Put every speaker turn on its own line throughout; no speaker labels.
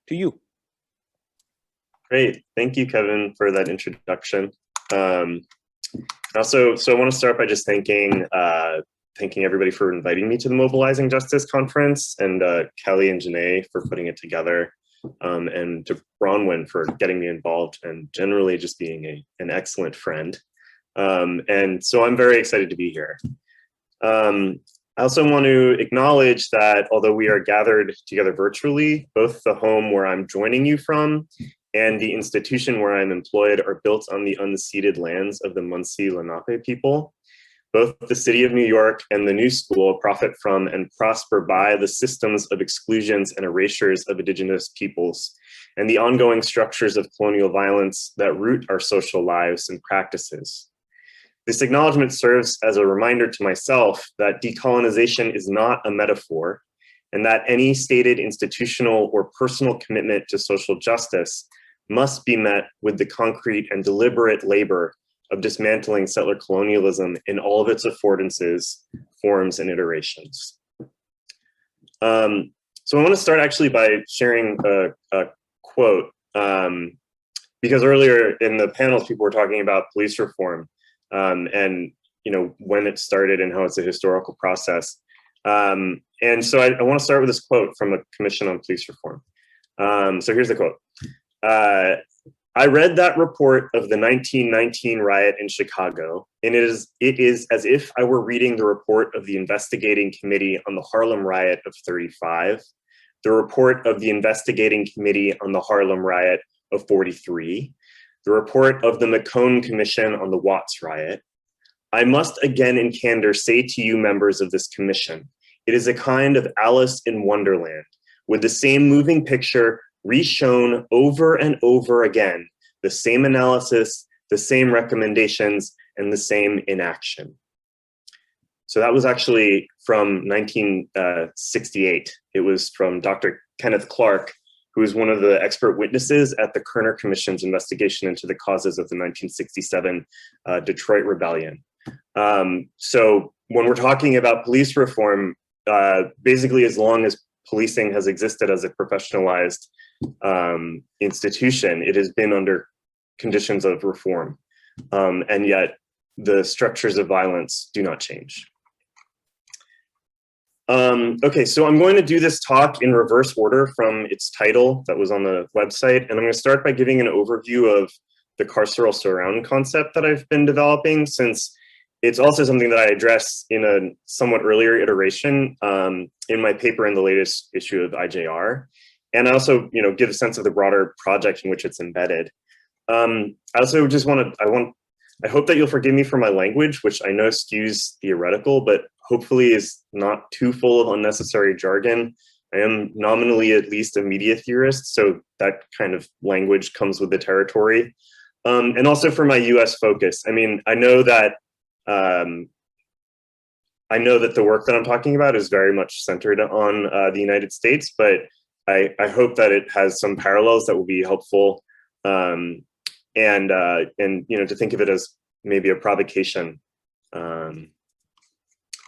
to you.
Great, thank you, Kevin, for that introduction. Also, I want to start by just thanking everybody for inviting me to the Mobilizing Justice conference, and Kelly and Janae for putting it together, and to Bronwyn for getting me involved and generally just being an excellent friend. And so I'm very excited to be here. I also want to acknowledge that although we are gathered together virtually, both the home where I'm joining you from and the institution where I'm employed are built on the unceded lands of the Munsee Lenape people. Both the city of New York and the New School profit from and prosper by the systems of exclusions and erasures of indigenous peoples and the ongoing structures of colonial violence that root our social lives and practices. This acknowledgement serves as a reminder to myself that decolonization is not a metaphor, and that any stated institutional or personal commitment to social justice must be met with the concrete and deliberate labor of dismantling settler colonialism in all of its affordances, forms, and iterations. So I want to start actually by sharing a quote, because earlier in the panels, people were talking about police reform, and when it started and how it's a historical process. And so I want to start with this quote from a commission on police reform. So here's the quote. I read that report of the 1919 riot in Chicago, and it is as if I were reading the report of the investigating committee on the Harlem riot of '35, the report of the investigating committee on the Harlem riot of '43, the report of the McCone Commission on the Watts riot. I must again in candor say to you members of this commission, it is a kind of Alice in Wonderland, with the same moving picture reshown over and over again, the same analysis, the same recommendations, and the same inaction. So that was actually from 1968. It was from Dr. Kenneth Clark, who is one of the expert witnesses at the Kerner Commission's investigation into the causes of the 1967 Detroit Rebellion. So when we're talking about police reform, basically as long as policing has existed as a professionalized institution, it has been under conditions of reform, and yet the structures of violence do not change. Okay, so I'm going to do this talk in reverse order from its title that was on the website, and I'm going to start by giving an overview of the carceral surround concept that I've been developing, since it's also something that I address in a somewhat earlier iteration in my paper in the latest issue of IJR. And I also, give a sense of the broader project in which it's embedded. I also just I hope that you'll forgive me for my language, which I know skews theoretical, but hopefully is not too full of unnecessary jargon. I am nominally at least a media theorist, so that kind of language comes with the territory. And also for my US focus. I mean, I know that the work that I'm talking about is very much centered on the United States, but I hope that it has some parallels that will be helpful, and to think of it as maybe a provocation.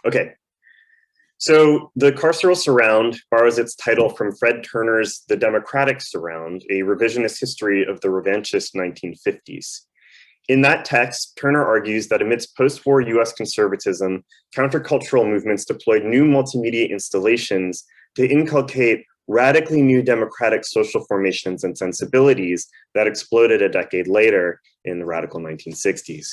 Okay, so the carceral surround borrows its title from Fred Turner's The Democratic Surround, a revisionist history of the revanchist 1950s. In that text, Turner argues that amidst post-war US conservatism, countercultural movements deployed new multimedia installations to inculcate radically new democratic social formations and sensibilities that exploded a decade later in the radical 1960s.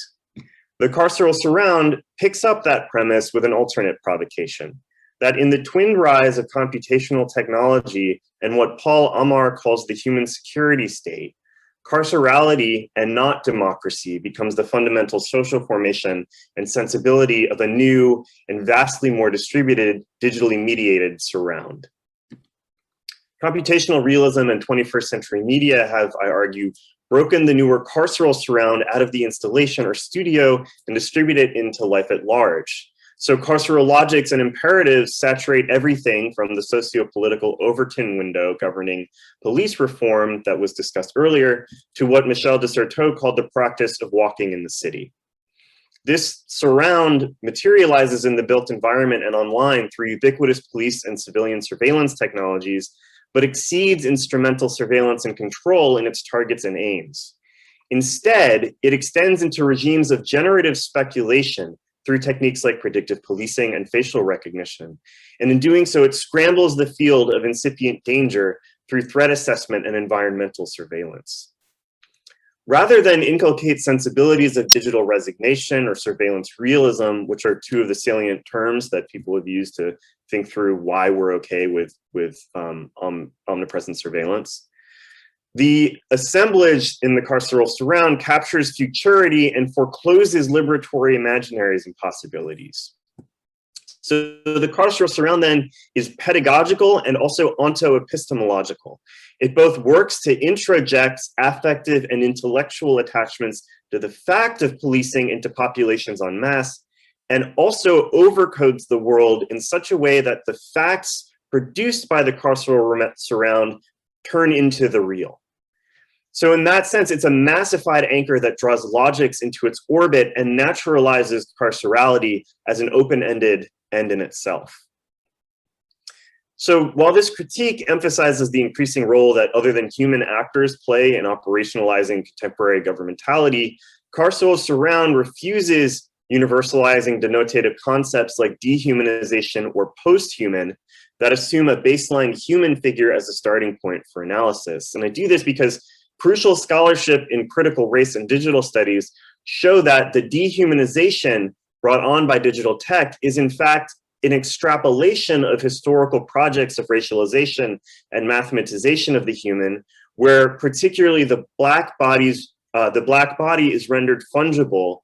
The carceral surround picks up that premise with an alternate provocation, that in the twin rise of computational technology and what Paul Amar calls the human security state, carcerality and not democracy becomes the fundamental social formation and sensibility of a new and vastly more distributed, digitally mediated surround. Computational realism and 21st century media have, I argue, broken the newer carceral surround out of the installation or studio and distributed it into life at large. So carceral logics and imperatives saturate everything from the socio-political Overton window governing police reform that was discussed earlier to what Michel de Certeau called the practice of walking in the city. This surround materializes in the built environment and online through ubiquitous police and civilian surveillance technologies, but exceeds instrumental surveillance and control in its targets and aims. Instead, it extends into regimes of generative speculation through techniques like predictive policing and facial recognition. And in doing so, it scrambles the field of incipient danger through threat assessment and environmental surveillance. Rather than inculcate sensibilities of digital resignation or surveillance realism, which are two of the salient terms that people have used to think through why we're okay with omnipresent surveillance, the assemblage in the carceral surround captures futurity and forecloses liberatory imaginaries and possibilities. So the carceral surround then is pedagogical and also onto-epistemological. It both works to introject affective and intellectual attachments to the fact of policing into populations en masse, and also overcodes the world in such a way that the facts produced by the carceral surround turn into the real. So in that sense, it's a massified anchor that draws logics into its orbit and naturalizes carcerality as an open-ended end in itself. So while this critique emphasizes the increasing role that other than human actors play in operationalizing contemporary governmentality, Carceral Surround refuses universalizing denotative concepts like dehumanization or post-human that assume a baseline human figure as a starting point for analysis. And I do this because crucial scholarship in critical race and digital studies show that the dehumanization brought on by digital tech is in fact an extrapolation of historical projects of racialization and mathematization of the human, where particularly the black body is rendered fungible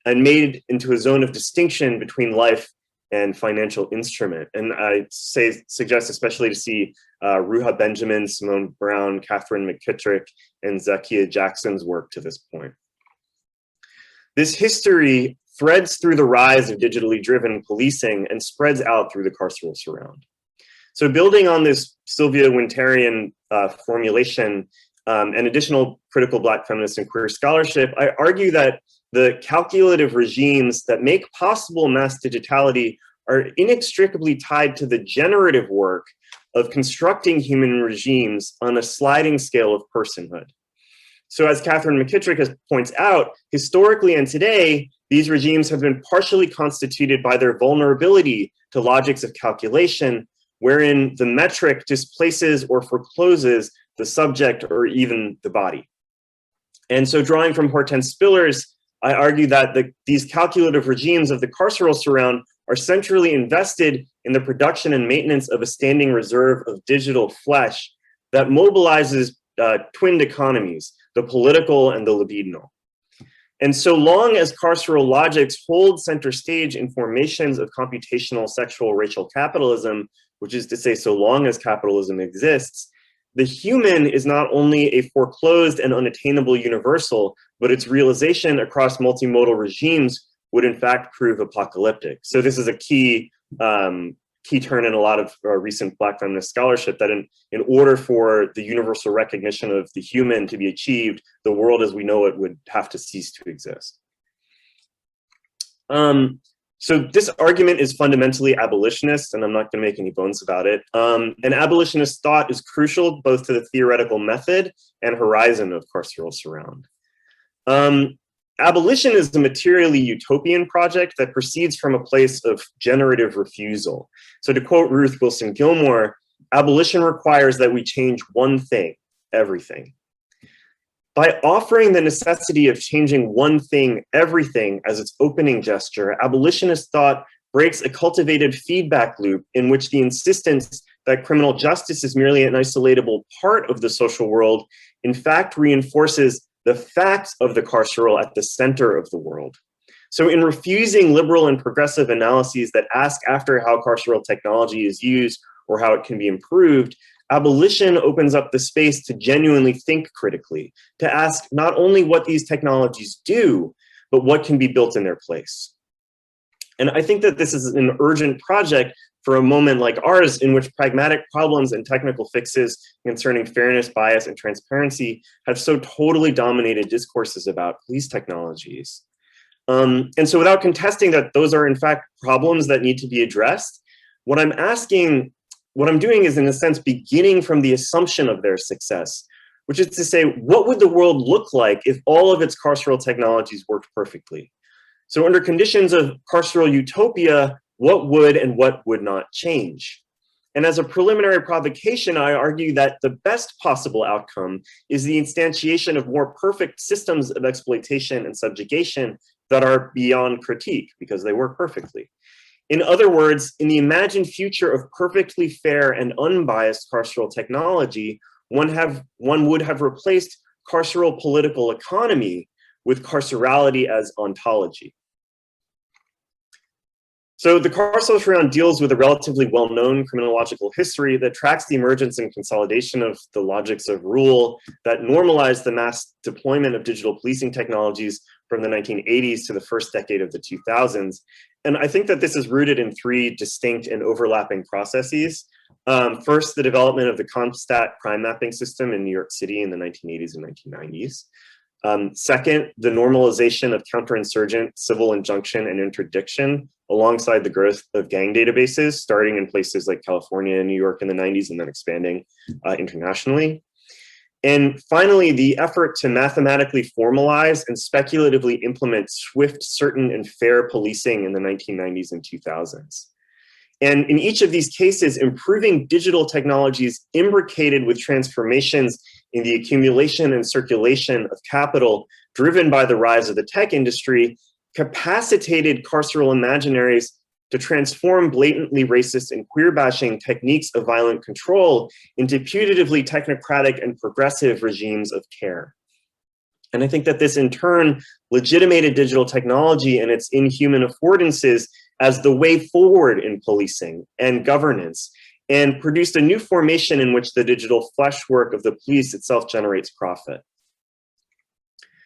and made into a zone of distinction between life and financial instrument. And I suggest especially to see Ruha Benjamin, Simone Brown, Catherine McKittrick, and Zakiya Jackson's work to this point. This history threads through the rise of digitally driven policing and spreads out through the carceral surround. So building on this Sylvia Wintarian formulation and additional critical Black feminist and queer scholarship, I argue that the calculative regimes that make possible mass digitality are inextricably tied to the generative work of constructing human regimes on a sliding scale of personhood. So as Catherine McKittrick points out, historically and today, these regimes have been partially constituted by their vulnerability to logics of calculation, wherein the metric displaces or forecloses the subject or even the body. And so drawing from Hortense Spiller's, I argue that these calculative regimes of the carceral surround are centrally invested in the production and maintenance of a standing reserve of digital flesh that mobilizes twinned economies, the political and the libidinal. And so long as carceral logics hold center stage in formations of computational sexual racial capitalism, which is to say, so long as capitalism exists, the human is not only a foreclosed and unattainable universal, but its realization across multimodal regimes would in fact prove apocalyptic. So this is a key turn in a lot of recent Black feminist scholarship, that in order for the universal recognition of the human to be achieved, the world as we know it would have to cease to exist. So this argument is fundamentally abolitionist, and I'm not going to make any bones about it. And abolitionist thought is crucial both to the theoretical method and horizon of carceral surround. Abolition is a materially utopian project that proceeds from a place of generative refusal. So to quote Ruth Wilson Gilmore, abolition requires that we change one thing, everything. By offering the necessity of changing one thing, everything, as its opening gesture, abolitionist thought breaks a cultivated feedback loop in which the insistence that criminal justice is merely an isolatable part of the social world, in fact, reinforces the facts of the carceral at the center of the world. So in refusing liberal and progressive analyses that ask after how carceral technology is used or how it can be improved, abolition opens up the space to genuinely think critically, to ask not only what these technologies do, but what can be built in their place. And I think that this is an urgent project for a moment like ours, in which pragmatic problems and technical fixes concerning fairness, bias, and transparency have so totally dominated discourses about police technologies. And so without contesting that those are in fact problems that need to be addressed, what I'm asking what I'm doing is, in a sense, beginning from the assumption of their success, which is to say, what would the world look like if all of its carceral technologies worked perfectly? So under conditions of carceral utopia, what would and what would not change? And as a preliminary provocation, I argue that the best possible outcome is the instantiation of more perfect systems of exploitation and subjugation that are beyond critique because they work perfectly. In other words, in the imagined future of perfectly fair and unbiased carceral technology, one would have replaced carceral political economy with carcerality as ontology. So the Carceral Surround deals with a relatively well-known criminological history that tracks the emergence and consolidation of the logics of rule that normalized the mass deployment of digital policing technologies from the 1980s to the first decade of the 2000s. And I think that this is rooted in three distinct and overlapping processes. First, the development of the CompStat crime mapping system in New York City in the 1980s and 1990s. Second, the normalization of counterinsurgent civil injunction and interdiction alongside the growth of gang databases, starting in places like California and New York in the 90s and then expanding internationally. And finally, the effort to mathematically formalize and speculatively implement swift, certain, and fair policing in the 1990s and 2000s. And in each of these cases, improving digital technologies imbricated with transformations in the accumulation and circulation of capital driven by the rise of the tech industry capacitated carceral imaginaries to transform blatantly racist and queer-bashing techniques of violent control into putatively technocratic and progressive regimes of care. And I think that this in turn legitimated digital technology and its inhuman affordances as the way forward in policing and governance, and produced a new formation in which the digital fleshwork of the police itself generates profit.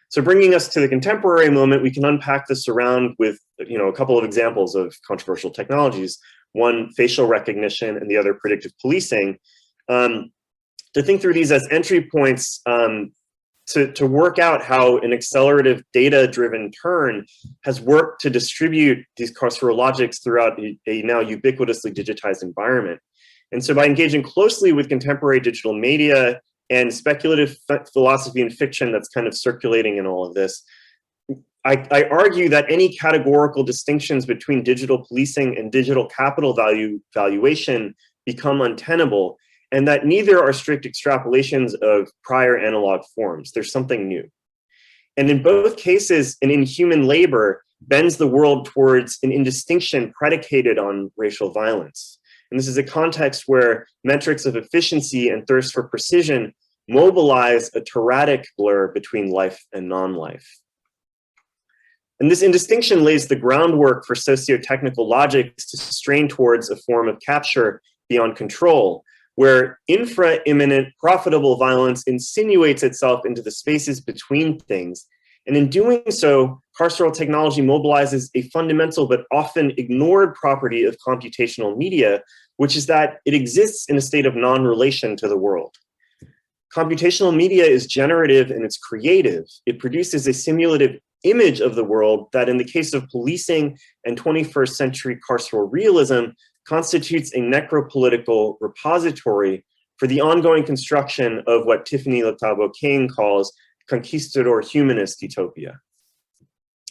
So bringing us to the contemporary moment, we can unpack the surround with a couple of examples of controversial technologies, one facial recognition and the other predictive policing, to think through these as entry points to work out how an accelerative data-driven turn has worked to distribute these carceral logics throughout a now ubiquitously digitized environment. And so by engaging closely with contemporary digital media and speculative philosophy and fiction that's kind of circulating in all of this, I argue that any categorical distinctions between digital policing and digital capital valuation become untenable, and that neither are strict extrapolations of prior analog forms. There's something new. And in both cases, an inhuman labor bends the world towards an indistinction predicated on racial violence. And this is a context where metrics of efficiency and thirst for precision mobilize a tyrannic blur between life and non-life. And this indistinction lays the groundwork for socio-technical logics to strain towards a form of capture beyond control, where infra-imminent profitable violence insinuates itself into the spaces between things. And in doing so, carceral technology mobilizes a fundamental but often ignored property of computational media, which is that it exists in a state of non-relation to the world. Computational media is generative and it's creative. It produces a simulative image of the world that, in the case of policing and 21st century carceral realism, constitutes a necropolitical repository for the ongoing construction of what Tiffany Latabo King calls conquistador humanist utopia.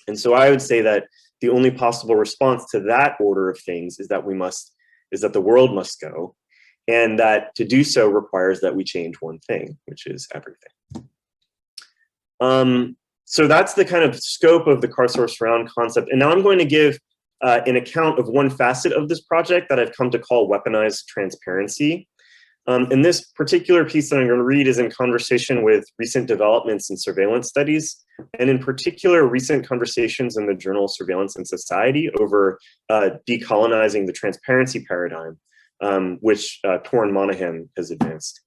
And so I would say that the only possible response to that order of things is that the world must go, and that to do so requires that we change one thing, which is everything. So that's the kind of scope of the Carceral Surround concept. And now I'm going to give an account of one facet of this project that I've come to call Weaponized Transparency. And this particular piece that I'm going to read is in conversation with recent developments in surveillance studies, and in particular, recent conversations in the journal Surveillance and Society over decolonizing the transparency paradigm, which Torrin Monahan has advanced.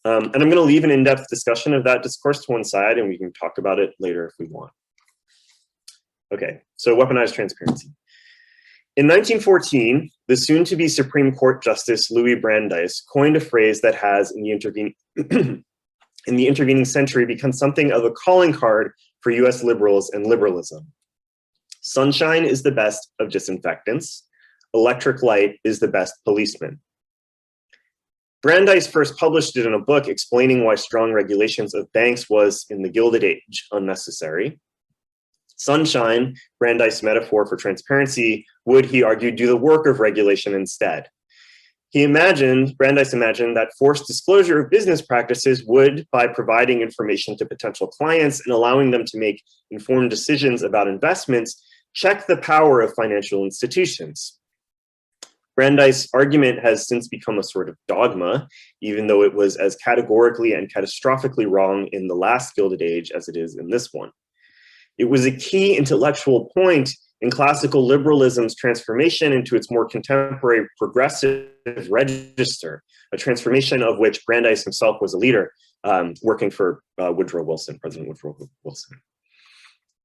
And I'm going to leave an in-depth discussion of that discourse to one side, and we can talk about it later if we want. Okay, so Weaponized Transparency. In 1914, the soon-to-be Supreme Court Justice Louis Brandeis coined a phrase that has, in the intervening century, become something of a calling card for US liberals and liberalism. Sunshine is the best of disinfectants. Electric light is the best policeman. Brandeis first published it in a book explaining why strong regulations of banks was, in the Gilded Age, unnecessary. Sunshine, Brandeis' metaphor for transparency, would, he argued, do the work of regulation instead. Brandeis imagined that forced disclosure of business practices would, by providing information to potential clients and allowing them to make informed decisions about investments, check the power of financial institutions. Brandeis' argument has since become a sort of dogma, even though it was as categorically and catastrophically wrong in the last Gilded Age as it is in this one. It was a key intellectual point in classical liberalism's transformation into its more contemporary progressive register, a transformation of which Brandeis himself was a leader, working for President Woodrow Wilson.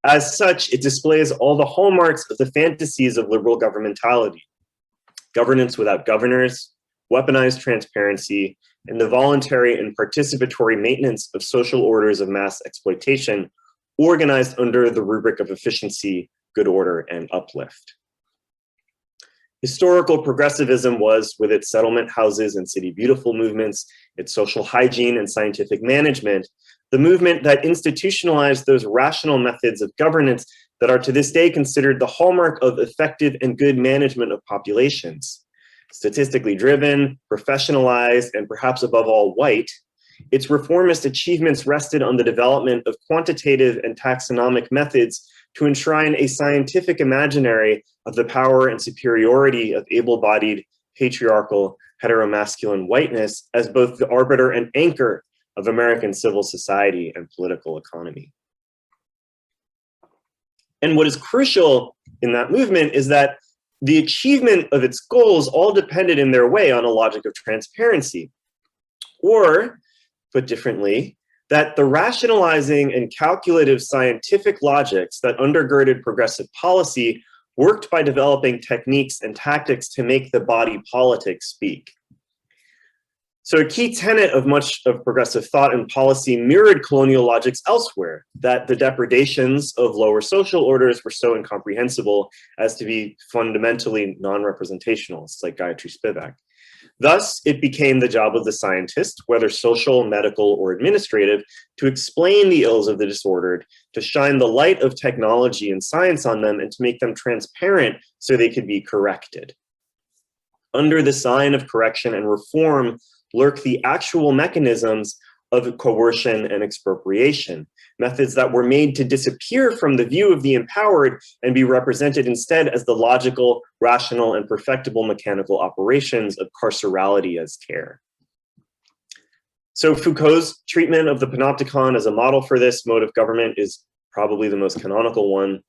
As such, it displays all the hallmarks of the fantasies of liberal governmentality: governance without governors, weaponized transparency, and the voluntary and participatory maintenance of social orders of mass exploitation, organized under the rubric of efficiency, good order, and uplift. Historical progressivism was, with its settlement houses and city beautiful movements, its social hygiene and scientific management, the movement that institutionalized those rational methods of governance that are to this day considered the hallmark of effective and good management of populations. Statistically driven, professionalized, and perhaps above all white, its reformist achievements rested on the development of quantitative and taxonomic methods to enshrine a scientific imaginary of the power and superiority of able-bodied, patriarchal, heteromasculine whiteness as both the arbiter and anchor of American civil society and political economy. And what is crucial in that movement is that the achievement of its goals all depended in their way on a logic of transparency. Or, put differently, that the rationalizing and calculative scientific logics that undergirded progressive policy worked by developing techniques and tactics to make the body politic speak. So a key tenet of much of progressive thought and policy mirrored colonial logics elsewhere, that the depredations of lower social orders were so incomprehensible as to be fundamentally non-representational. It's like Gayatri Spivak. Thus, it became the job of the scientist, whether social, medical, or administrative, to explain the ills of the disordered, to shine the light of technology and science on them, and to make them transparent so they could be corrected. Under the sign of correction and reform lurk the actual mechanisms of coercion and expropriation, methods that were made to disappear from the view of the empowered and be represented instead as the logical, rational, and perfectible mechanical operations of carcerality as care. So Foucault's treatment of the panopticon as a model for this mode of government is probably the most canonical one.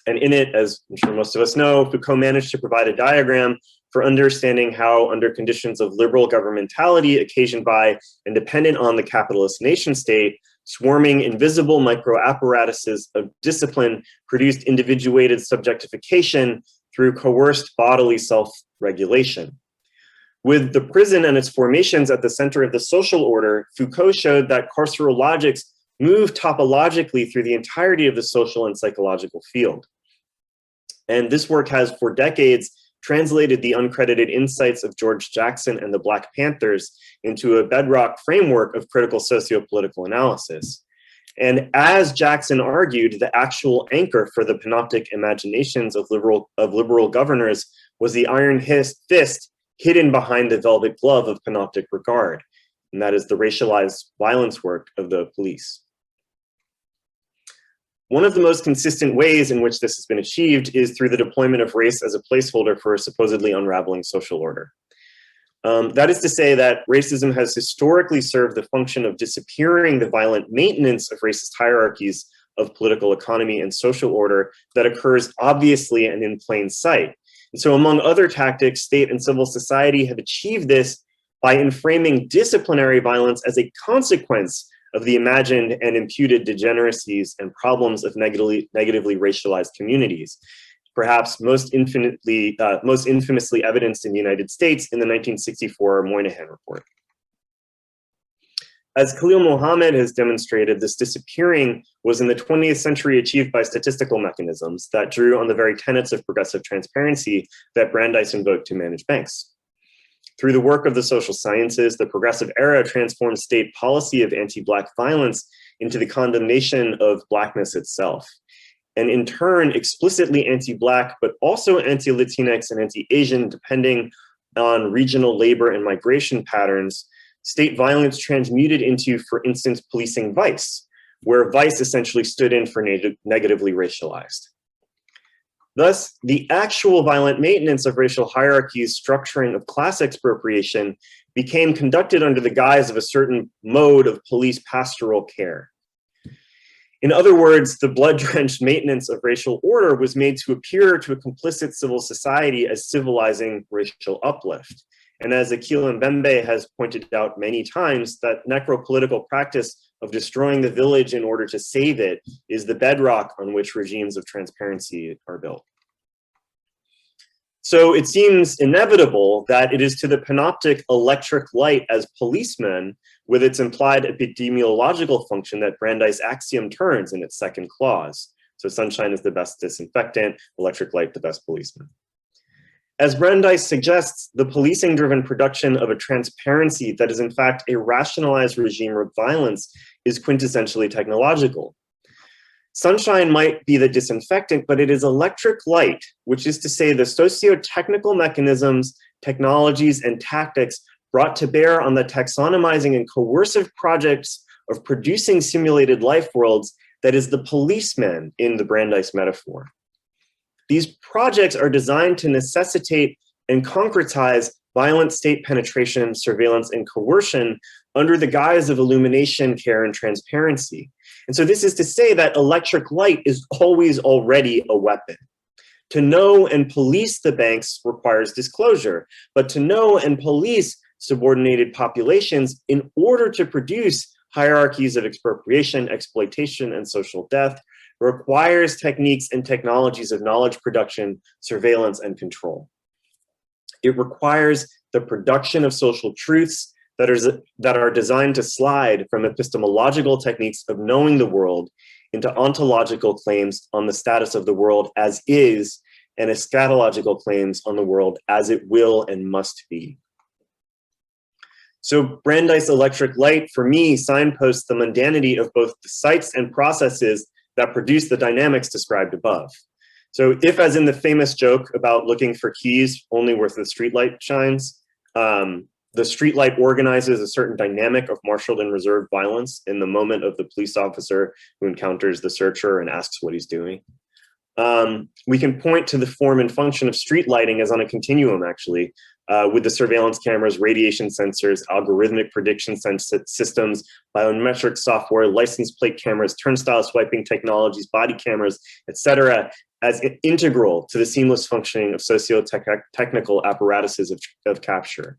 And in it, as I'm sure most of us know, Foucault managed to provide a diagram for understanding how, under conditions of liberal governmentality occasioned by and dependent on the capitalist nation state, swarming invisible micro-apparatuses of discipline produced individuated subjectification through coerced bodily self-regulation. With the prison and its formations at the center of the social order, Foucault showed that carceral logics move topologically through the entirety of the social and psychological field. And this work has, for decades, translated the uncredited insights of George Jackson and the Black Panthers into a bedrock framework of critical socio-political analysis. And as Jackson argued, the actual anchor for the panoptic imaginations of liberal governors was the iron fist hidden behind the velvet glove of panoptic regard, and that is the racialized violence work of the police. One of the most consistent ways in which this has been achieved is through the deployment of race as a placeholder for a supposedly unraveling social order. That is to say that racism has historically served the function of disappearing the violent maintenance of racist hierarchies of political economy and social order that occurs obviously and in plain sight. And so among other tactics, state and civil society have achieved this by inframing disciplinary violence as a consequence of the imagined and imputed degeneracies and problems of negatively racialized communities, perhaps most infamously evidenced in the United States in the 1964 Moynihan Report. As Khalil Mohammed has demonstrated, this disappearing was in the 20th century achieved by statistical mechanisms that drew on the very tenets of progressive transparency that Brandeis invoked to manage banks. Through the work of the social sciences, the progressive era transformed state policy of anti-Black violence into the condemnation of Blackness itself, and in turn, explicitly anti-Black, but also anti-Latinx and anti-Asian, depending on regional labor and migration patterns, state violence transmuted into, for instance, policing vice, where vice essentially stood in for negatively racialized. Thus, the actual violent maintenance of racial hierarchies, structuring of class expropriation, became conducted under the guise of a certain mode of police pastoral care. In other words, the blood-drenched maintenance of racial order was made to appear to a complicit civil society as civilizing racial uplift. And as Akil Mbembe has pointed out many times, that necropolitical practice of destroying the village in order to save it is the bedrock on which regimes of transparency are built. So it seems inevitable that it is to the panoptic electric light as policemen, with its implied epidemiological function, that Brandeis' axiom turns in its second clause. So sunshine is the best disinfectant, electric light the best policeman. As Brandeis suggests, the policing-driven production of a transparency that is in fact a rationalized regime of violence is quintessentially technological. Sunshine might be the disinfectant, but it is electric light, which is to say the socio-technical mechanisms, technologies, and tactics brought to bear on the taxonomizing and coercive projects of producing simulated life worlds that is the policeman in the Brandeis metaphor. These projects are designed to necessitate and concretize violent state penetration, surveillance, and coercion under the guise of illumination, care, and transparency. And so this is to say that electric light is always already a weapon. To know and police the banks requires disclosure, but to know and police subordinated populations in order to produce hierarchies of expropriation, exploitation, and social death requires techniques and technologies of knowledge production, surveillance, and control. It requires the production of social truths that are designed to slide from epistemological techniques of knowing the world into ontological claims on the status of the world as is, and eschatological claims on the world as it will and must be. So Brandeis' electric light, for me, signposts the mundanity of both the sites and processes that produce the dynamics described above. So if, as in the famous joke about looking for keys only where the streetlight shines, the streetlight organizes a certain dynamic of marshaled and reserved violence in the moment of the police officer who encounters the searcher and asks what he's doing. We can point to the form and function of street lighting as on a continuum, actually, with the surveillance cameras, radiation sensors, algorithmic prediction systems, biometric software, license plate cameras, turnstile swiping technologies, body cameras, etc., as integral to the seamless functioning of socio-technical apparatuses of capture.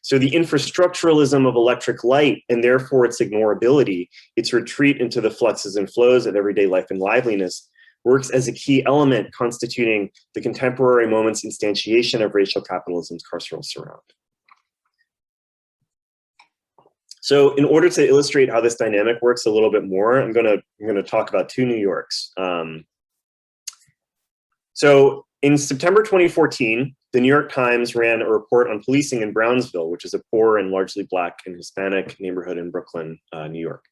So the infrastructuralism of electric light, and therefore its ignorability, its retreat into the fluxes and flows of everyday life and liveliness, works as a key element constituting the contemporary moment's instantiation of racial capitalism's carceral surround. So in order to illustrate how this dynamic works a little bit more, I'm gonna talk about two New Yorks. So in September 2014, the New York Times ran a report on policing in Brownsville, which is a poor and largely Black and Hispanic neighborhood in Brooklyn, New York.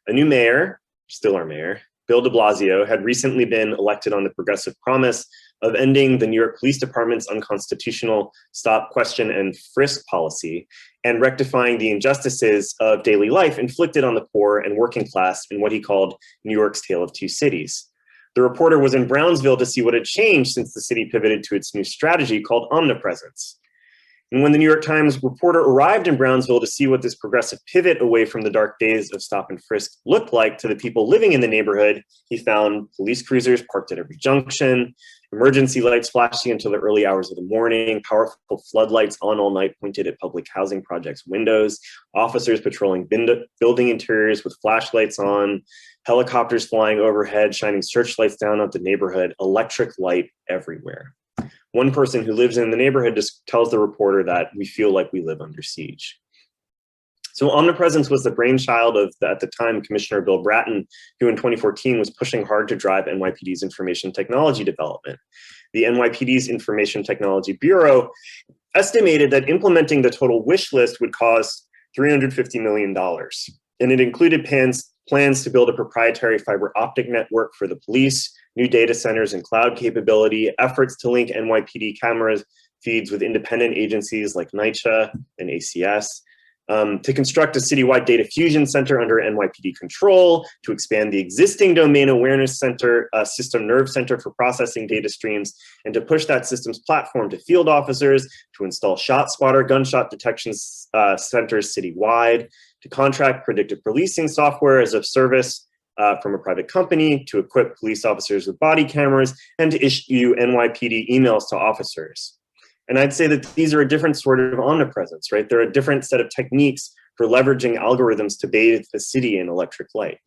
A new mayor, still our mayor, Bill de Blasio, had recently been elected on the progressive promise of ending the New York Police Department's unconstitutional stop, question, and frisk policy and rectifying the injustices of daily life inflicted on the poor and working class in what he called New York's Tale of Two Cities. The reporter was in Brownsville to see what had changed since the city pivoted to its new strategy called omnipresence. And when the New York Times reporter arrived in Brownsville to see what this progressive pivot away from the dark days of stop and frisk looked like to the people living in the neighborhood, he found police cruisers parked at every junction, emergency lights flashing until the early hours of the morning, powerful floodlights on all night pointed at public housing projects' windows, officers patrolling building interiors with flashlights on, helicopters flying overhead, shining searchlights down at the neighborhood, electric light everywhere. One person who lives in the neighborhood just tells the reporter that we feel like we live under siege. So omnipresence was the brainchild of, at the time, Commissioner Bill Bratton, who in 2014 was pushing hard to drive NYPD's information technology development. the NYPD's Information Technology Bureau, estimated that implementing the total wish list would cost $350 million. And it included plans to build a proprietary fiber optic network for the police, new data centers and cloud capability, efforts to link NYPD cameras feeds with independent agencies like NYCHA and ACS, to construct a citywide data fusion center under NYPD control, to expand the existing domain awareness center, system nerve center for processing data streams, and to push that system's platform to field officers, to install shot spotter gunshot detection centers citywide, to contract predictive policing software as a service from a private company, to equip police officers with body cameras, and to issue NYPD emails to officers. And I'd say that these are a different sort of omnipresence, right? They're a different set of techniques for leveraging algorithms to bathe the city in electric light.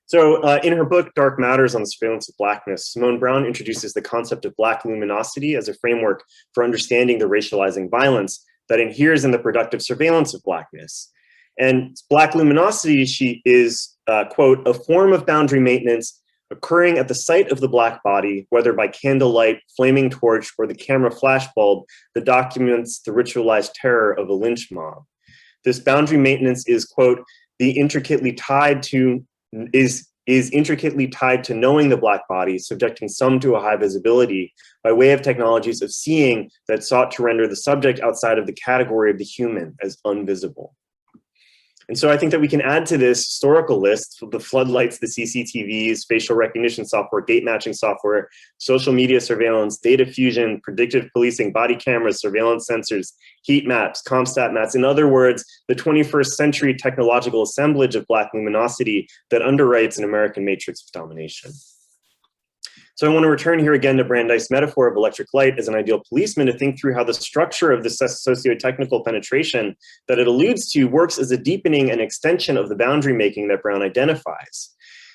So in her book, Dark Matters on the Surveillance of Blackness, Simone Browne introduces the concept of Black luminosity as a framework for understanding the racializing violence that inheres in the productive surveillance of Blackness. And Black luminosity, she is, quote, a form of boundary maintenance occurring at the site of the Black body, whether by candlelight, flaming torch, or the camera flashbulb that documents the ritualized terror of a lynch mob. This boundary maintenance is, quote, intricately tied to knowing the Black body, subjecting some to a high visibility by way of technologies of seeing that sought to render the subject outside of the category of the human as unvisible. And so I think that we can add to this historical list the floodlights, the CCTVs, facial recognition software, gate matching software, social media surveillance, data fusion, predictive policing, body cameras, surveillance sensors, heat maps, CompStat maps. In other words, the 21st century technological assemblage of Black luminosity that underwrites an American matrix of domination. So I want to return here again to Brandeis' metaphor of electric light as an ideal policeman to think through how the structure of the socio-technical penetration that it alludes to works as a deepening and extension of the boundary making that Browne identifies.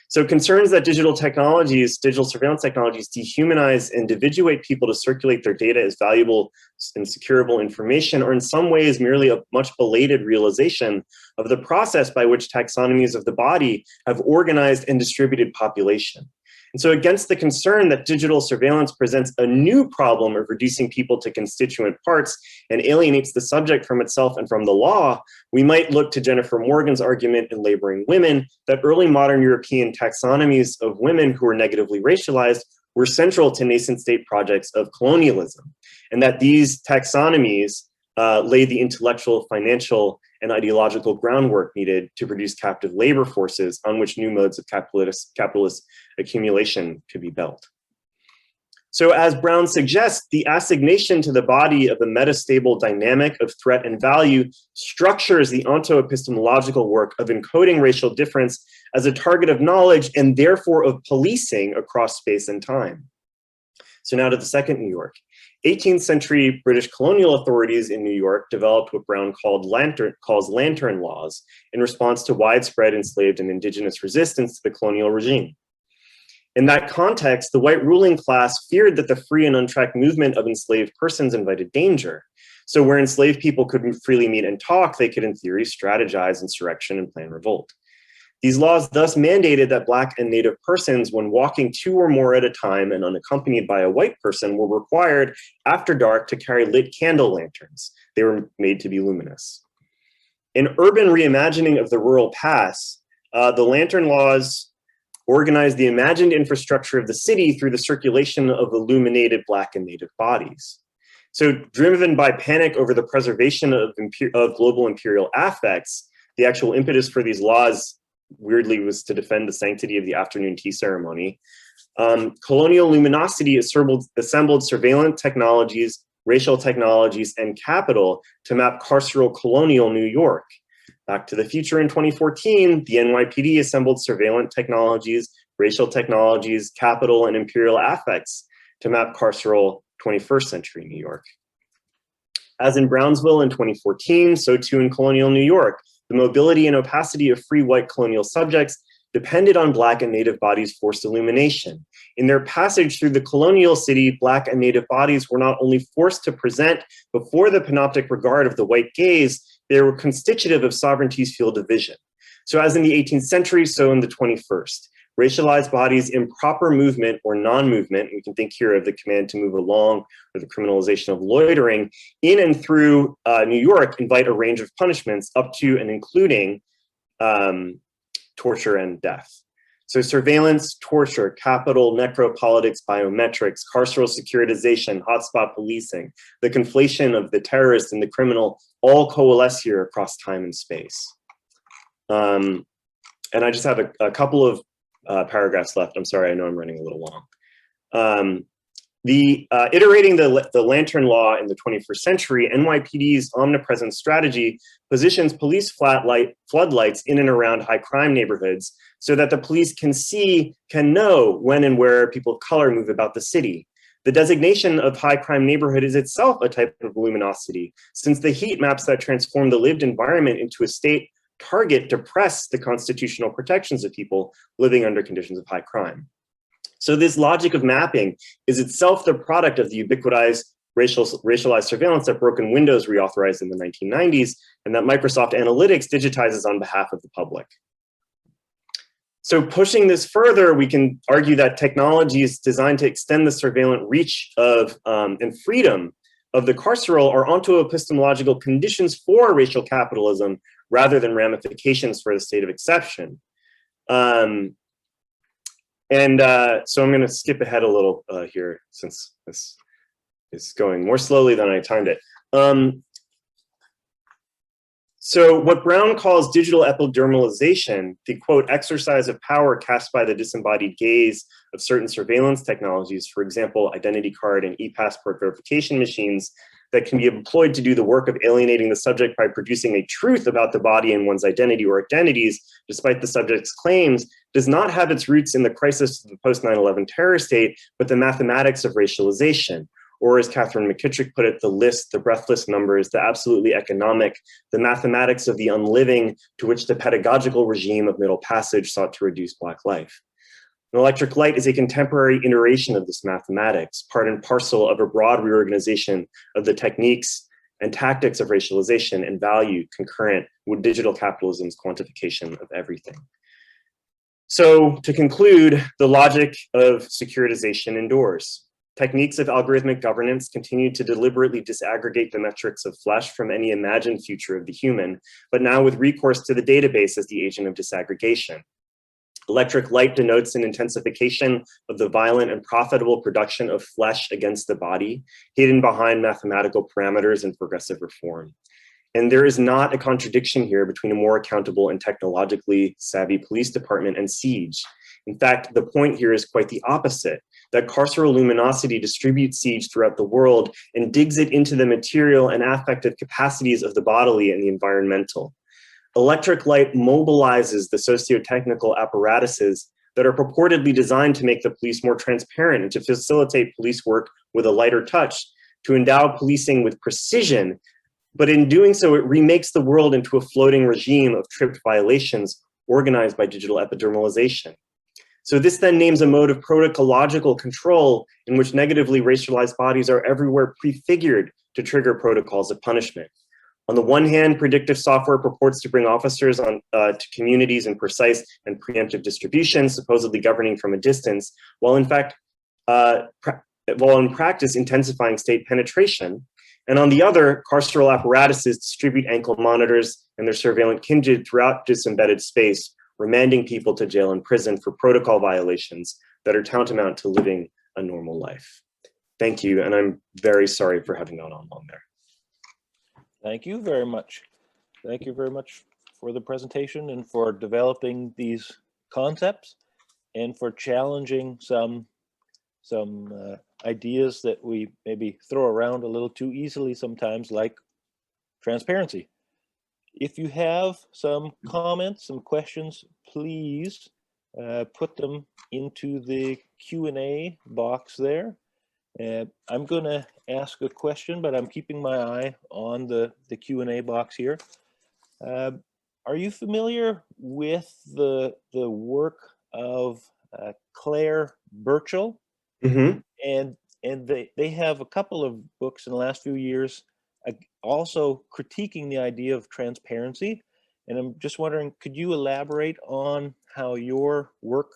So concerns that digital technologies, digital surveillance technologies, dehumanize and individuate people to circulate their data as valuable and securable information, or in some ways merely a much belated realization of the process by which taxonomies of the body have organized and distributed population. And so against the concern that digital surveillance presents a new problem of reducing people to constituent parts and alienates the subject from itself and from the law, we might look to Jennifer Morgan's argument in Laboring Women that early modern European taxonomies of women who were negatively racialized were central to nascent state projects of colonialism, and that these taxonomies laid the intellectual, financial, and ideological groundwork needed to produce captive labor forces on which new modes of capitalist accumulation could be built. So as Browne suggests, the assignation to the body of a metastable dynamic of threat and value structures the onto-epistemological work of encoding racial difference as a target of knowledge and therefore of policing across space and time. So now to the second New York. 18th century British colonial authorities in New York developed what Browne calls lantern laws in response to widespread enslaved and indigenous resistance to the colonial regime. In that context, the white ruling class feared that the free and untracked movement of enslaved persons invited danger. So where enslaved people couldn't freely meet and talk, they could in theory strategize insurrection and plan revolt. These laws thus mandated that Black and Native persons, when walking two or more at a time and unaccompanied by a white person, were required after dark to carry lit candle lanterns. They were made to be luminous. In urban reimagining of the rural past, the lantern laws organized the imagined infrastructure of the city through the circulation of illuminated Black and Native bodies. So driven by panic over the preservation of global imperial affects, the actual impetus for these laws weirdly was to defend the sanctity of the afternoon tea ceremony. Colonial luminosity assembled surveillance technologies, racial technologies, and capital to map carceral colonial New York. Back to the Future in 2014, the NYPD assembled surveillance technologies, racial technologies, capital, and imperial affects to map carceral 21st century New York. As in Brownsville in 2014, so too in colonial New York, the mobility and opacity of free white colonial subjects depended on Black and Native bodies' forced illumination. In their passage through the colonial city, Black and Native bodies were not only forced to present before the panoptic regard of the white gaze, they were constitutive of sovereignty's field of vision. So as in the 18th century, so in the 21st. racialized bodies' improper movement or non-movement, we can think here of the command to move along or the criminalization of loitering, in and through New York invite a range of punishments up to and including torture and death. So surveillance, torture, capital, necropolitics, biometrics, carceral securitization, hotspot policing, the conflation of the terrorist and the criminal all coalesce here across time and space. And I just have a couple of paragraphs left. I'm sorry, I know I'm running a little long. Iterating the Lantern Law in the 21st century, NYPD's omnipresent strategy positions police floodlights in and around high crime neighborhoods so that the police can know when and where people of color move about the city. The designation of high crime neighborhood is itself a type of luminosity, since the heat maps that transform the lived environment into a state target depress the constitutional protections of people living under conditions of high crime. So this logic of mapping is itself the product of the ubiquitized racialized surveillance that broken windows reauthorized in the 1990s and that Microsoft Analytics digitizes on behalf of the public. So pushing this further, we can argue that technology is designed to extend the surveillance reach of and freedom of the carceral or onto epistemological conditions for racial capitalism rather than ramifications for the state of exception. So I'm going to skip ahead a little here since this is going more slowly than I timed it. So what Brown calls digital epidermalization, the quote, exercise of power cast by the disembodied gaze of certain surveillance technologies, for example, identity card and e-passport verification machines that can be employed to do the work of alienating the subject by producing a truth about the body and one's identity or identities, despite the subject's claims, does not have its roots in the crisis of the post 9/11 terror state, but the mathematics of racialization. Or as Catherine McKittrick put it, the breathless numbers, the absolutely economic, the mathematics of the unliving to which the pedagogical regime of Middle Passage sought to reduce Black life. An electric light is a contemporary iteration of this mathematics, part and parcel of a broad reorganization of the techniques and tactics of racialization and value concurrent with digital capitalism's quantification of everything. So to conclude, the logic of securitization endures. Techniques of algorithmic governance continue to deliberately disaggregate the metrics of flesh from any imagined future of the human, but now with recourse to the database as the agent of disaggregation. Electric light denotes an intensification of the violent and profitable production of flesh against the body, hidden behind mathematical parameters and progressive reform. And there is not a contradiction here between a more accountable and technologically savvy police department and siege. In fact, the point here is quite the opposite, that carceral luminosity distributes siege throughout the world and digs it into the material and affective capacities of the bodily and the environmental. Electric light mobilizes the socio-technical apparatuses that are purportedly designed to make the police more transparent and to facilitate police work with a lighter touch, to endow policing with precision, but in doing so, it remakes the world into a floating regime of tripped violations organized by digital epidermalization. So this then names a mode of protocological control in which negatively racialized bodies are everywhere prefigured to trigger protocols of punishment. On the one hand, predictive software purports to bring officers to communities in precise and preemptive distribution, supposedly governing from a distance, while in practice intensifying state penetration. And on the other, carceral apparatuses distribute ankle monitors and their surveillance kindred throughout disembedded space, remanding people to jail and prison for protocol violations that are tantamount to living a normal life. Thank you, and I'm very sorry for having gone on long there.
Thank you very much. Thank you very much for the presentation and for developing these concepts and for challenging some ideas that we maybe throw around a little too easily sometimes, like transparency. If you have some comments, some questions, please put them into the Q&A box there. I'm going to ask a question, but I'm keeping my eye on the Q&A box here. Are you familiar with the work of Claire Burchell?
Mm-hmm.
And they have a couple of books in the last few years also critiquing the idea of transparency. And I'm just wondering, could you elaborate on how your work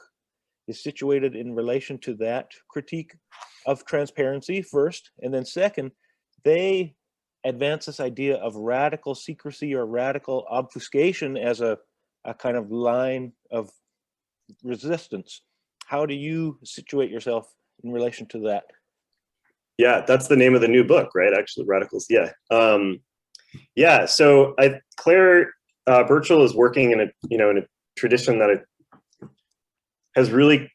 is situated in relation to that critique of transparency first, and then second, they advance this idea of radical secrecy or radical obfuscation as a kind of line of resistance. How do you situate yourself in relation to that?
Yeah, that's the name of the new book, right? Actually, Radicals. Yeah. Yeah. So Claire Birchall is working in a tradition that has really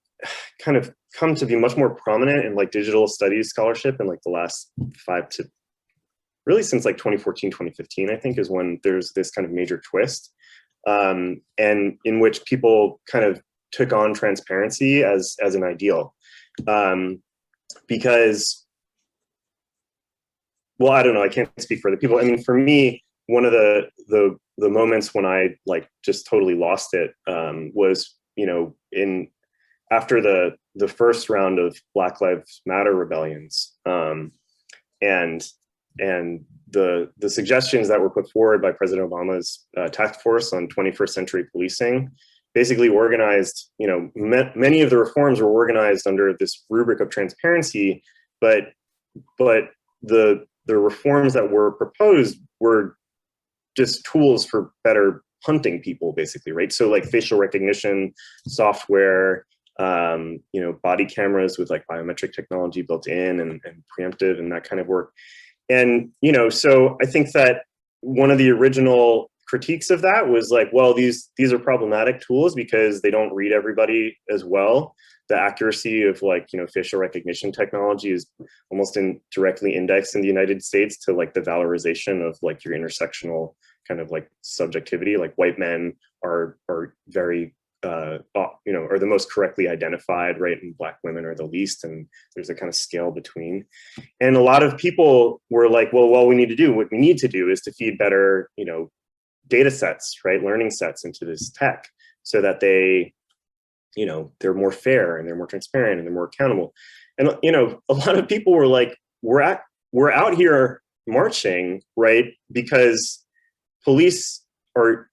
kind of come to be much more prominent in like digital studies scholarship in like the last really since like 2014, 2015, I think, is when there's this kind of major twist, and in which people kind of took on transparency as an ideal, because, well, I don't know, I can't speak for other people. I mean, for me, one of the moments when I like just totally lost it was, after the first round of Black Lives Matter rebellions, and the suggestions that were put forward by President Obama's task force on 21st century policing basically organized, many of the reforms were organized under this rubric of transparency, but the reforms that were proposed were just tools for better hunting people, basically, right? So like facial recognition software, body cameras with like biometric technology built in and preemptive and that kind of work. And, so I think that one of the original critiques of that was like, well, these are problematic tools because they don't read everybody as well. The accuracy of like, facial recognition technology is almost directly indexed in the United States to like the valorization of like your intersectional kind of like subjectivity. Like white men are very, are the most correctly identified, right? And Black women are the least, and there's a kind of scale between. And a lot of people were like, well, what we need to do is to feed better, data sets, right? Learning sets into this tech so that they, they're more fair and they're more transparent and they're more accountable. And, a lot of people were like, we're out here marching, right? Because police are,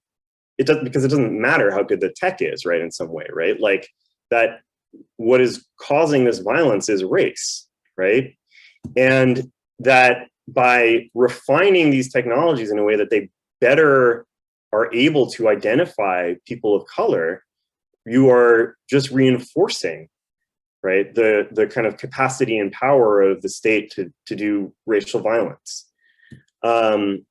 because it doesn't matter how good the tech is, right? In some way, right? Like that, what is causing this violence is race, right? And that by refining these technologies in a way that they better are able to identify people of color, you are just reinforcing, right, the kind of capacity and power of the state to do racial violence. And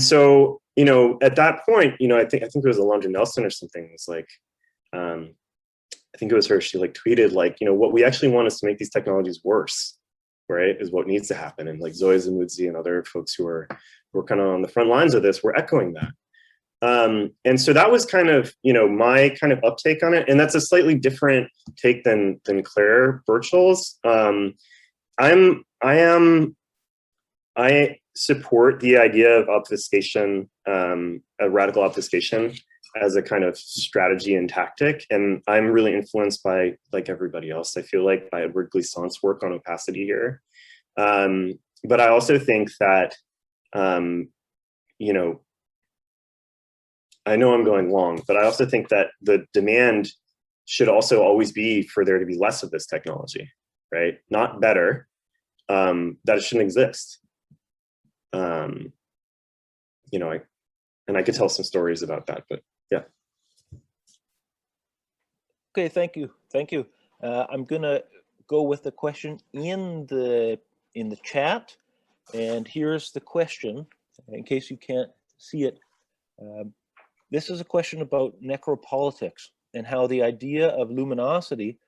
so, at that point, I think it was Alondra Nelson or something was like, I think it was her, she like tweeted like, what we actually want is to make these technologies worse, right, is what needs to happen. And like Zoe Zamudzi and other folks who are kind of on the front lines of this were echoing that. And so that was kind of, my kind of uptake on it. And that's a slightly different take than Claire Birchall's. I support the idea of obfuscation, a radical obfuscation as a kind of strategy and tactic. And I'm really influenced by, like everybody else, I feel like, by Edward Glissant's work on opacity here. But I also think that, I know I'm going long, but I also think that the demand should also always be for there to be less of this technology, right? Not better, that it shouldn't exist. I could tell some stories about that, but yeah.
Okay, thank you. I'm gonna go with the question in the chat, and here's the question in case you can't see it. This is a question about necropolitics and how the idea of luminosity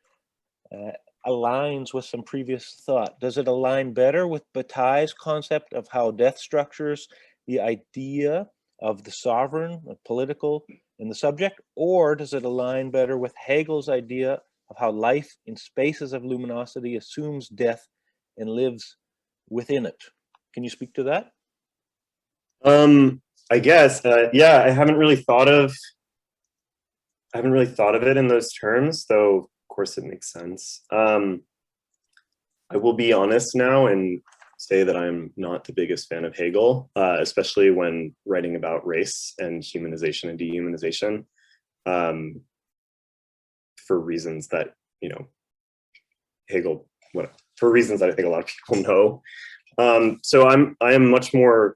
aligns with some previous thought. Does it align better with Bataille's concept of how death structures the idea of the sovereign, the political, and the subject, or does it align better with Hegel's idea of how life in spaces of luminosity assumes death and lives within it? Can you speak to that?
I guess, yeah, I haven't really thought of it in those terms, though of course it makes sense. I will be honest now and say that I'm not the biggest fan of Hegel, especially when writing about race and humanization and dehumanization, for reasons that Hegel, for reasons that I think a lot of people know. So I am much more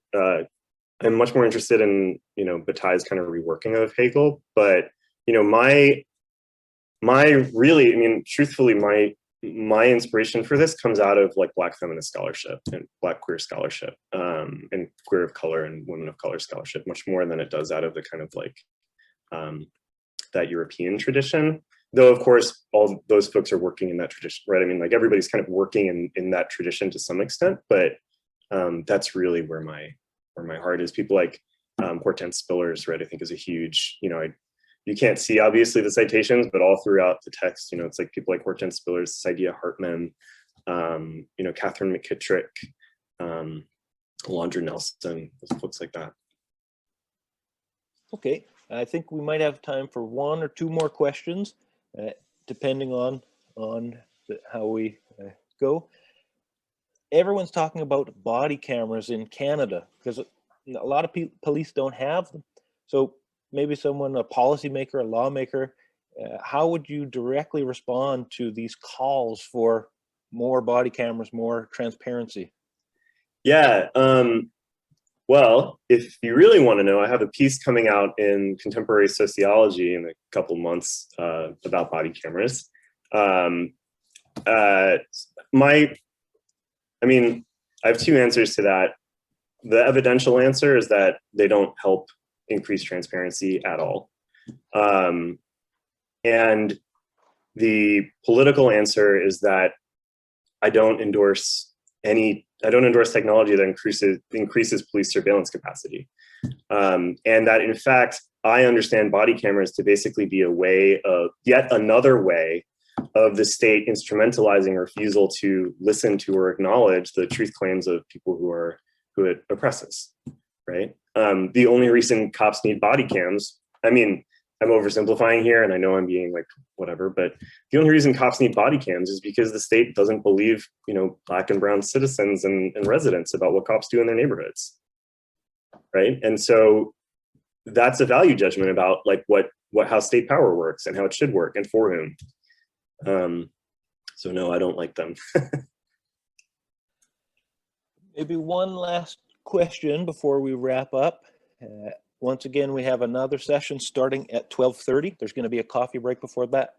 interested in Bataille's kind of reworking of Hegel, but my really, I mean, truthfully, my inspiration for this comes out of like Black feminist scholarship and Black queer scholarship, and queer of color and women of color scholarship, much more than it does out of the kind of like that European tradition. Though, of course, all those folks are working in that tradition, right? I mean, like everybody's kind of working in that tradition to some extent, but that's really where my heart is. People like Hortense Spillers, right? I think is a huge, you can't see obviously the citations, but all throughout the text, it's like people like Hortense Spillers, Saidia Hartman, Catherine McKittrick, Alondra Nelson, those folks like that.
Okay, I think we might have time for one or two more questions, depending on how we go. Everyone's talking about body cameras in Canada because a lot of police don't have them. So maybe someone, a policymaker, a lawmaker, how would you directly respond to these calls for more body cameras, more transparency?
Yeah, well, if you really want to know, I have a piece coming out in Contemporary Sociology in a couple months about body cameras. I have two answers to that. The evidential answer is that they don't help increase transparency at all. And the political answer is that I don't endorse technology that increases police surveillance capacity. And that in fact, I understand body cameras to basically be a way of, yet another way of the state instrumentalizing refusal to listen to or acknowledge the truth claims of people who it oppresses, right? The only reason cops need body cams, I mean, I'm oversimplifying here and I know I'm being like whatever, but the only reason cops need body cams is because the state doesn't believe, Black and brown citizens and residents about what cops do in their neighborhoods, right? And so that's a value judgment about like how state power works and how it should work and for whom. So no, I don't like them.
Maybe one last question before we wrap up. Once again, we have another session starting at 12:30. There's going to be a coffee break before that.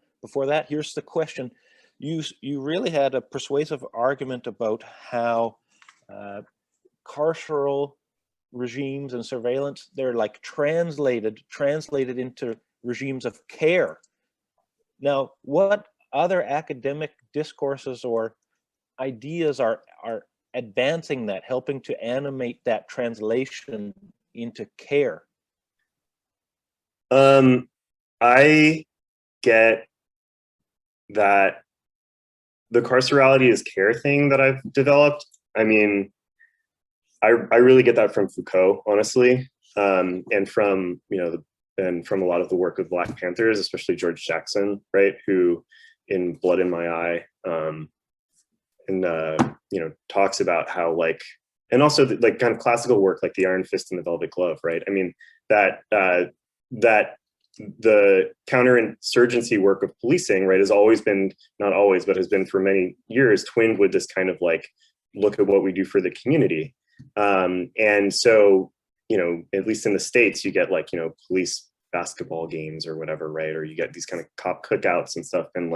Here's the question. You really had a persuasive argument about how carceral regimes and surveillance, they're like translated into regimes of care. Now, what other academic discourses or ideas are advancing that, helping to animate that translation into care?
I get that the carcerality is care thing that I've developed. I mean, I really get that from Foucault, honestly, and from from a lot of the work of Black Panthers, especially George Jackson, right, who in Blood in My Eye, talks about how and also kind of classical work like The Iron Fist and the Velvet Glove, right? I mean, that the counterinsurgency work of policing, right, has always been, not always, but has been for many years twinned with this kind of look at what we do for the community. And so, at least in the States, you get police basketball games or whatever, right? Or you get these kind of cop cookouts and stuff in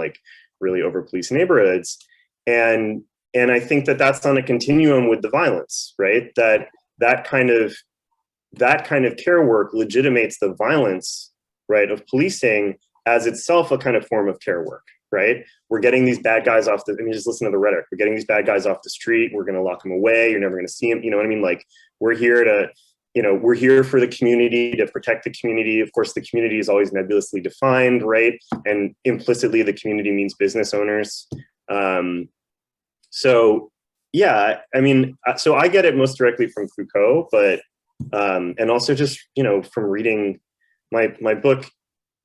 really over police neighborhoods. And I think that that's on a continuum with the violence, right? That kind of care work legitimates the violence, right, of policing as itself a kind of form of care work, right? We're getting these bad guys off the, I mean, just listen to the rhetoric. We're getting these bad guys off the street. We're going to lock them away. You're never going to see them. You know what I mean? We're here to, we're here for the community, to protect the community. Of course, the community is always nebulously defined, right? And implicitly, the community means business owners. So yeah, I mean, so I get it most directly from Foucault, but, and also just, from reading my book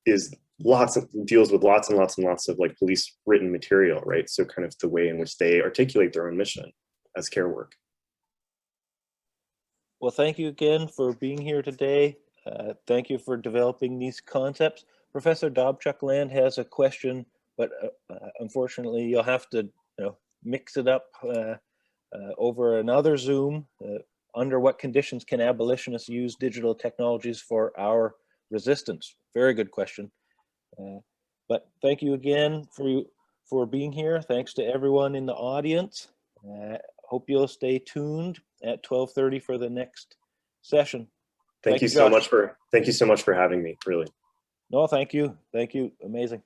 deals with lots and lots and lots of police written material, right? So kind of the way in which they articulate their own mission as care work.
Well, thank you again for being here today. Thank you for developing these concepts. Professor Dobchuk-Land has a question but unfortunately you'll have to mix it up over another Zoom. Under what conditions can abolitionists use digital technologies for our resistance? Very good question. But thank you again for being here. Thanks to everyone in the audience. Hope you'll stay tuned at 12:30 for the next session.
Thank you so much for having me, really.
No, thank you. Thank you. Amazing.